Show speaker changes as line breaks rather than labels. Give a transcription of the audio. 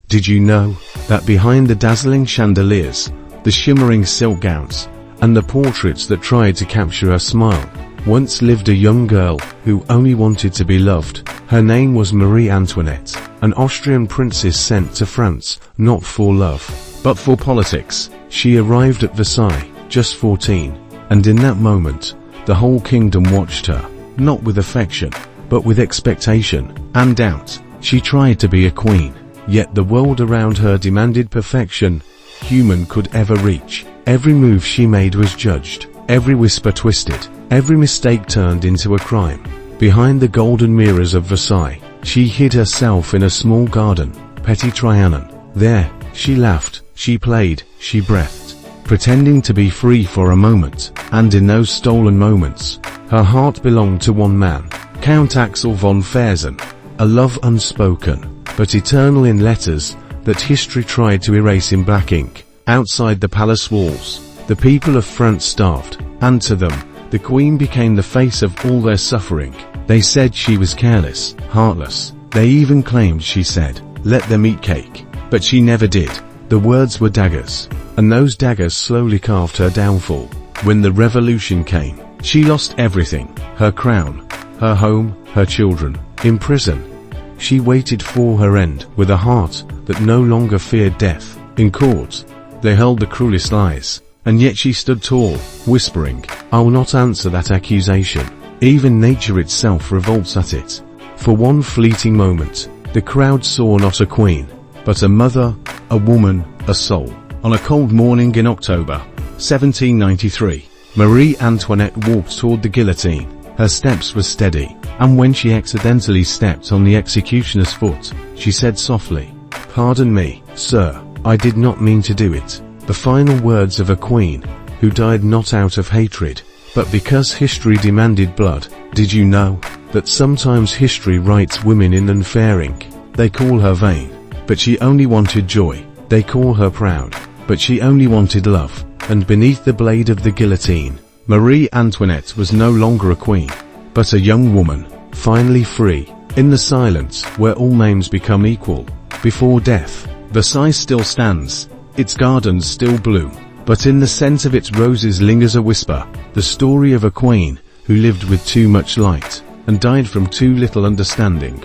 Did you know that behind the dazzling chandeliers, the shimmering silk gowns, and the portraits that tried to capture her smile, once lived a young girl who only wanted to be loved? Her name was Marie Antoinette, an Austrian princess sent to France not for love, but for politics. She arrived at Versailles, just 14, and in that moment, the whole kingdom watched her, not with affection, but with expectation and doubt. She tried to be a queen, yet the world around her demanded perfection human could ever reach. Every move she made was judged, every whisper twisted, every mistake turned into a crime. Behind the golden mirrors of Versailles, she hid herself in a small garden, Petit Trianon. There, she laughed, she played, she breathed, pretending to be free for a moment. And in those stolen moments, her heart belonged to one man, Count Axel von Fersen, a love unspoken, but eternal in letters that history tried to erase in black ink. Outside the palace walls, the people of France starved, and to them, the queen became the face of all their suffering. They said she was careless, heartless. They even claimed she said, "Let them eat cake." But she never did. The words were daggers, and those daggers slowly carved her downfall. When the revolution came, she lost everything: her crown, her home, her children. In prison, she waited for her end with a heart that no longer feared death. In court, they held the cruelest lies, and yet she stood tall, whispering, "I will not answer that accusation." Even nature itself revolts at it. For one fleeting moment, the crowd saw not a queen, but a mother, a woman, a soul. On a cold morning in October 1793, Marie Antoinette walked toward the guillotine. Her steps were steady, and when she accidentally stepped on the executioner's foot, she said softly, "Pardon me, sir, I did not mean to do it." The final words of a queen who died not out of hatred, but because history demanded blood. Did you know that sometimes history writes women in unfair ink? They call her vain, but she only wanted joy. They call her proud, but she only wanted love. And beneath the blade of the guillotine, Marie Antoinette was no longer a queen, but a young woman, finally free. In the silence where all names become equal before death, Versailles still stands, its gardens still bloom, but in the scent of its roses lingers a whisper, the story of a queen who lived with too much light and died from too little understanding.